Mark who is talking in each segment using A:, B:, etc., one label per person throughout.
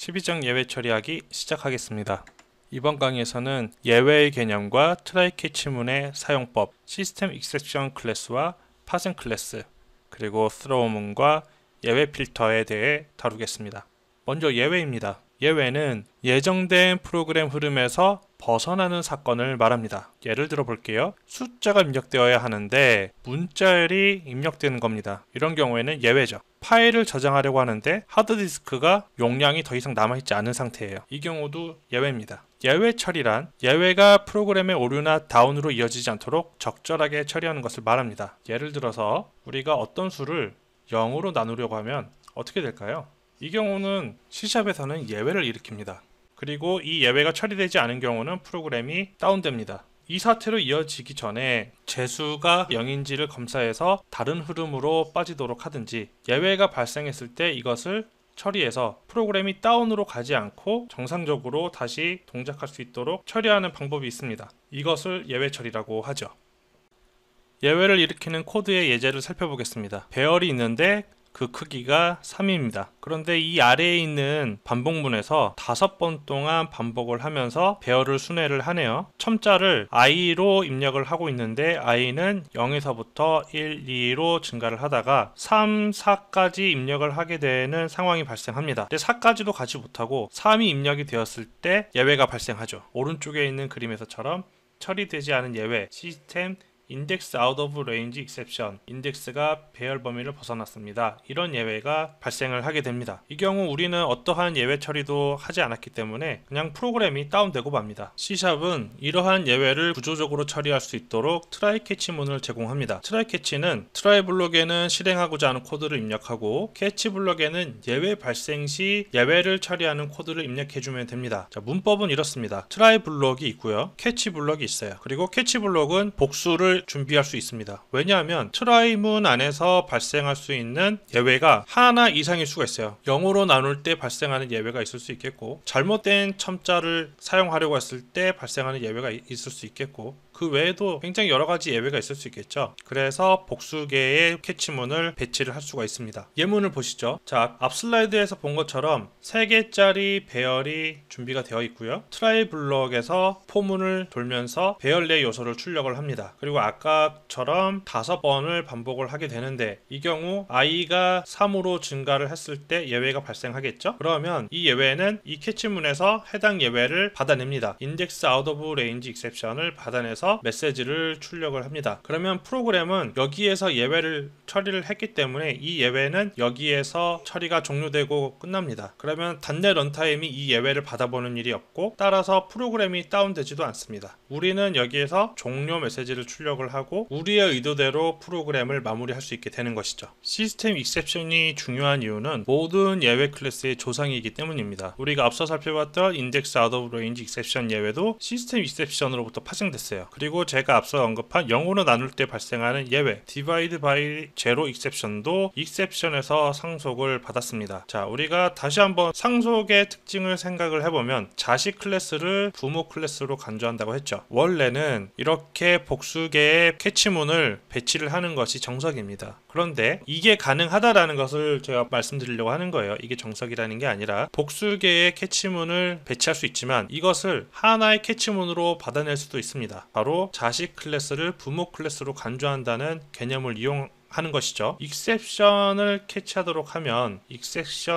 A: 12장 예외 처리하기 시작하겠습니다. 이번 강의에서는 예외의 개념과 트라이 캐치문의 사용법, 시스템 익셉션 클래스와 파생 클래스, 그리고 스로우문과 예외 필터에 대해 다루겠습니다. 먼저 예외입니다. 예외는 예정된 프로그램 흐름에서 벗어나는 사건을 말합니다. 예를 들어 볼게요. 숫자가 입력되어야 하는데 문자열이 입력되는 겁니다. 이런 경우에는 예외죠. 파일을 저장하려고 하는데 하드디스크가 용량이 더 이상 남아있지 않은 상태예요. 이 경우도 예외입니다. 예외 처리란 예외가 프로그램의 오류나 다운으로 이어지지 않도록 적절하게 처리하는 것을 말합니다. 예를 들어서 우리가 어떤 수를 0으로 나누려고 하면 어떻게 될까요? 이 경우는 C샵에서는 예외를 일으킵니다. 그리고 이 예외가 처리되지 않은 경우는 프로그램이 다운됩니다. 이 사태로 이어지기 전에 재수가 0인지를 검사해서 다른 흐름으로 빠지도록 하든지, 예외가 발생했을 때 이것을 처리해서 프로그램이 다운으로 가지 않고 정상적으로 다시 동작할 수 있도록 처리하는 방법이 있습니다. 이것을 예외 처리라고 하죠. 예외를 일으키는 코드의 예제를 살펴보겠습니다. 배열이 있는데 그 크기가 3입니다. 그런데 이 아래에 있는 반복문에서 5번 동안 반복을 하면서 배열을 순회를 하네요. 첨자를 i로 입력을 하고 있는데 i는 0에서부터 1, 2로 증가를 하다가 3, 4까지 입력을 하게 되는 상황이 발생합니다. 근데 4까지도 가지 못하고 3이 입력이 되었을 때 예외가 발생하죠. 오른쪽에 있는 그림에서처럼 처리되지 않은 예외, 시스템 인덱스 아웃 오브 레인지 익셉션, 인덱스가 배열 범위를 벗어났습니다. 이런 예외가 발생을 하게 됩니다. 이 경우 우리는 어떠한 예외 처리도 하지 않았기 때문에 그냥 프로그램이 다운되고 맙니다. C샵은 이러한 예외를 구조적으로 처리할 수 있도록 트라이 캐치문을 제공합니다. 트라이 캐치는 트라이 블록에는 실행하고자 하는 코드를 입력하고, 캐치 블록에는 예외 발생 시 예외를 처리하는 코드를 입력해주면 됩니다. 자, 문법은 이렇습니다. 트라이 블록이 있고요, 캐치 블록이 있어요. 그리고 캐치 블록은 복수를 준비할 수 있습니다. 왜냐하면 트라이문 안에서 발생할 수 있는 예외가 하나 이상일 수가 있어요. 0으로 나눌 때 발생하는 예외가 있을 수 있겠고, 잘못된 첨자를 사용하려고 했을 때 발생하는 예외가 있을 수 있겠고, 그 외에도 굉장히 여러 가지 예외가 있을 수 있겠죠. 그래서 복수개의 캐치문을 배치를 할 수가 있습니다. 예문을 보시죠. 자, 앞 슬라이드에서 본 것처럼 3개짜리 배열이 준비가 되어 있고요. 트라이 블럭에서 포문을 돌면서 배열 내 요소를 출력을 합니다. 그리고 아까처럼 5번을 반복을 하게 되는데, 이 경우 i가 3으로 증가를 했을 때 예외가 발생하겠죠. 그러면 이 예외는 이 캐치문에서 해당 예외를 받아냅니다. 인덱스 아웃 오브 레인지 익셉션을 받아내서 메시지를 출력을 합니다. 그러면 프로그램은 여기에서 예외를 처리를 했기 때문에 이 예외는 여기에서 처리가 종료되고 끝납니다. 그러면 단내 런타임이 이 예외를 받아보는 일이 없고, 따라서 프로그램이 다운되지도 않습니다. 우리는 여기에서 종료 메시지를 출력을 하고 우리의 의도대로 프로그램을 마무리할 수 있게 되는 것이죠. 시스템 익셉션이 중요한 이유는 모든 예외 클래스의 조상이기 때문입니다. 우리가 앞서 살펴봤던 인덱스 아웃 오브 레인지 익셉션 예외도 시스템 익셉션으로부터 파생됐어요. 그리고 제가 앞서 언급한 0으로 나눌 때 발생하는 예외, 디바이드 바이 제로 익셉션도 익셉션에서 상속을 받았습니다. 자, 우리가 다시 한번 상속의 특징을 생각을 해보면, 자식 클래스를 부모 클래스로 간주한다고 했죠. 원래는 이렇게 복수개의 캐치문을 배치를 하는 것이 정석입니다. 그런데 이게 가능하다라는 것을 제가 말씀드리려고 하는 거예요. 이게 정석이라는 게 아니라, 복수개의 캐치문을 배치할 수 있지만 이것을 하나의 캐치문으로 받아낼 수도 있습니다. 바로 자식 클래스를 부모 클래스로 간주한다는 개념을 이용하는 것이죠. 익셉션을 캐치하도록 하면 인덱스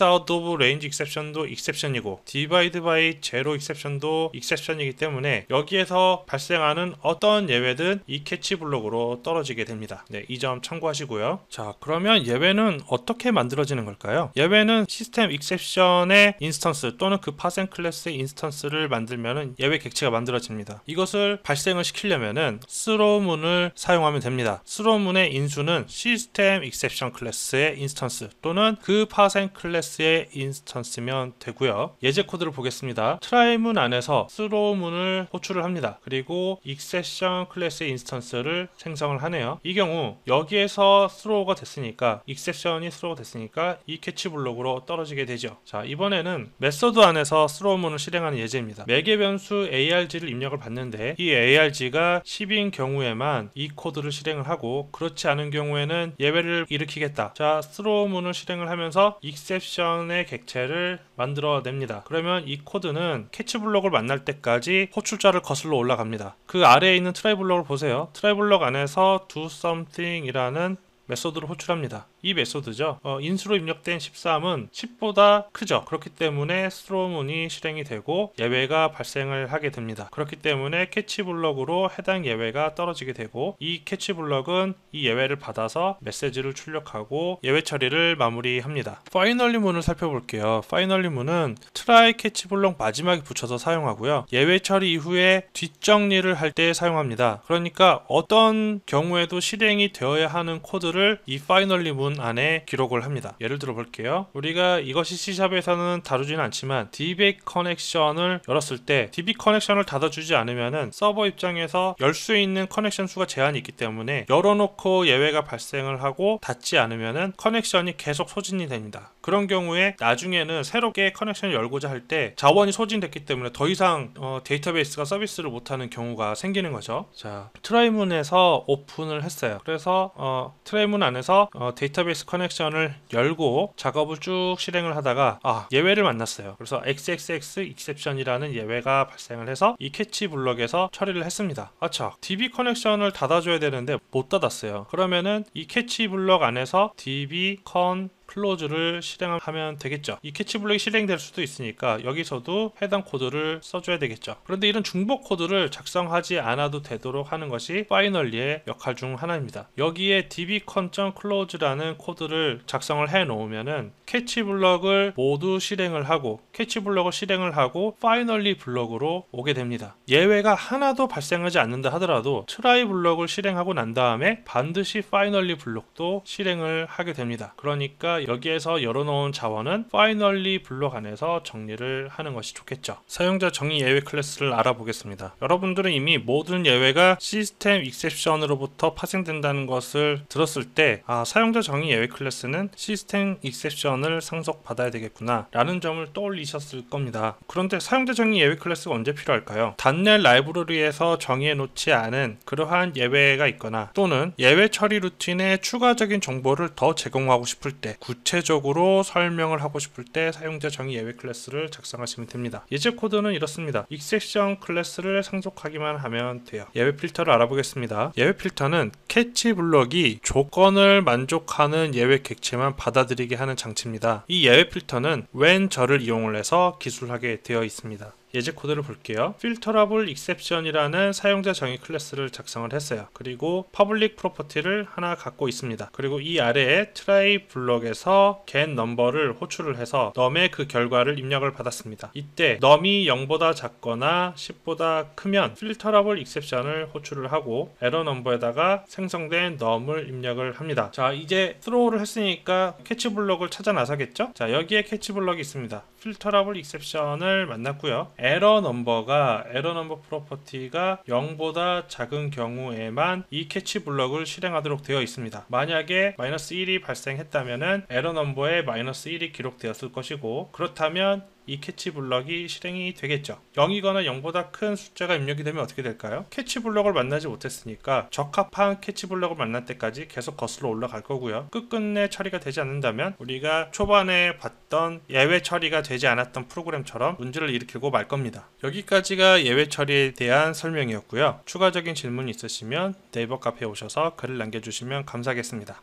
A: 아웃 오브 레인지 익셉션도 익셉션이고, 디바이드 바이 제로 익셉션도 익셉션이기 때문에 여기에서 발생하는 어떤 예외든 이 캐치 블록으로 떨어지게 됩니다. 네, 이 점 참고하시고요. 자, 그러면 예외는 어떻게 만들어지는 걸까요? 예외는 시스템 익셉션의 인스턴스 또는 그 파생 클래스의 인스턴스를 만들면 예외 객체가 만들어집니다. 이것을 발생을 시키려면은 스로우문을 사용하면 됩니다. 스로우문의 인수는 시스템 익셉션 클래스의 인스턴스 또는 그 파생 클래스의 인스턴스면 되고요. 예제 코드를 보겠습니다. 트라이문 안에서 스로우문을 호출을 합니다. 그리고 익셉션 클래스의 인스턴스를 생성을 하네요. 이 경우 여기에서 스로우가 됐으니까, 익셉션이 스로우가 됐으니까 이 캐치 블록으로 떨어지게 되죠. 자, 이번에는 메서드 안에서 스로우문을 실행하는 예제입니다. 매개 변수 arg를 입력을 받는데 이 arg가 10인 경우에만 이 코드 코드를 실행을 하고, 그렇지 않은 경우에는 예외를 일으키겠다. 자, throw-문을 실행을 하면서 exception의 객체를 만들어냅니다. 그러면 이 코드는 캐치 블록을 만날 때까지 호출자를 거슬러 올라갑니다. 그 아래에 있는 try 블록을 보세요. try 블록 안에서 do something 이라는 메소드를 호출합니다. 이 메소드죠. 인수로 입력된 13은 10보다 크죠. 그렇기 때문에 throw문이 실행이 되고 예외가 발생을 하게 됩니다. 그렇기 때문에 캐치 블럭으로 해당 예외가 떨어지게 되고, 이 캐치 블럭은 이 예외를 받아서 메시지를 출력하고 예외 처리를 마무리합니다. finally 문을 살펴볼게요. finally 문은 try 캐치 블럭 마지막에 붙여서 사용하고요. 예외 처리 이후에 뒷정리를 할 때 사용합니다. 그러니까 어떤 경우에도 실행이 되어야 하는 코드를 이 finally 문 안에 기록을 합니다. 예를 들어 볼게요. 우리가 이것이 C샵에서는 다루지는 않지만 DB 커넥션을 열었을 때 DB 커넥션을 닫아주지 않으면은 서버 입장에서 열 수 있는 커넥션 수가 제한이 있기 때문에 열어놓고 예외가 발생을 하고 닫지 않으면은 커넥션이 계속 소진이 됩니다. 그런 경우에 나중에는 새롭게 커넥션을 열고자 할 때 자원이 소진됐기 때문에 더 이상 데이터베이스가 서비스를 못하는 경우가 생기는 거죠. 자, 트라이문에서 오픈을 했어요. 그래서 트라이문 안에서 데이터베이스 커넥션을 열고 작업을 쭉 실행을 하다가 예외를 만났어요. 그래서 XXX exception이라는 예외가 발생을 해서 이 캐치 블럭에서 처리를 했습니다. DB 커넥션을 닫아줘야 되는데 못 닫았어요. 그러면은 이 캐치 블럭 안에서 DB con 클로즈를 실행하면 되겠죠. 이 캐치 블록이 실행될 수도 있으니까 여기서도 해당 코드를 써줘야 되겠죠. 그런데 이런 중복 코드를 작성하지 않아도 되도록 하는 것이 finally의 역할 중 하나입니다. 여기에 dbcon.close라는 코드를 작성을 해 놓으면은 캐치 블록을 모두 실행을 하고, 캐치 블록을 실행을 하고 finally 블록으로 오게 됩니다. 예외가 하나도 발생하지 않는다 하더라도 try 블록을 실행하고 난 다음에 반드시 finally 블록도 실행을 하게 됩니다. 그러니까 여기에서 열어놓은 자원은 finally 블록 안에서 정리를 하는 것이 좋겠죠. 사용자 정의 예외 클래스를 알아보겠습니다. 여러분들은 이미 모든 예외가 시스템 익셉션으로부터 파생된다는 것을 들었을 때 사용자 정의 예외 클래스는 시스템 익셉션을 상속받아야 되겠구나 라는 점을 떠올리셨을 겁니다. 그런데 사용자 정의 예외 클래스가 언제 필요할까요? .NET 라이브러리에서 정의해 놓지 않은 그러한 예외가 있거나, 또는 예외 처리 루틴에 추가적인 정보를 더 제공하고 싶을 때, 구체적으로 설명을 하고 싶을 때 사용자 정의 예외 클래스를 작성하시면 됩니다. 예제 코드는 이렇습니다. exception 클래스를 상속하기만 하면 돼요. 예외 필터를 알아보겠습니다. 예외 필터는 캐치 블럭이 조건을 만족하는 예외 객체만 받아들이게 하는 장치입니다. 이 예외 필터는 when,절을 이용을 해서 기술하게 되어 있습니다. 예제 코드를 볼게요. filterable exception이라는 사용자 정의 클래스를 작성을 했어요. 그리고 public 프로퍼티를 하나 갖고 있습니다. 그리고 이 아래에 try 블럭에서 get number를 호출을 해서 num의 그 결과를 입력을 받았습니다. 이때 num이 0보다 작거나 10보다 크면 filterable exception을 호출을 하고 error number에다가 생성된 num을 입력을 합니다. 자, 이제 throw를 했으니까 캐치 블럭을 찾아 나서겠죠? 자, 여기에 캐치 블럭이 있습니다. filterable exception을 만났고요. 에러 넘버가 에러 넘버 프로퍼티가 0보다 작은 경우에만 이 캐치 블럭을 실행하도록 되어 있습니다. 만약에 -1이 발생했다면은 에러 넘버에 -1이 기록되었을 것이고, 그렇다면 이 캐치 블럭이 실행이 되겠죠. 0이거나 0보다 큰 숫자가 입력이 되면 어떻게 될까요? 캐치 블럭을 만나지 못했으니까 적합한 캐치 블럭을 만날 때까지 계속 거슬러 올라갈 거고요. 끝끝내 처리가 되지 않는다면 우리가 초반에 봤던 예외 처리가 되지 않았던 프로그램처럼 문제를 일으키고 말 겁니다. 여기까지가 예외 처리에 대한 설명이었고요. 추가적인 질문이 있으시면 네이버 카페에 오셔서 글을 남겨주시면 감사하겠습니다.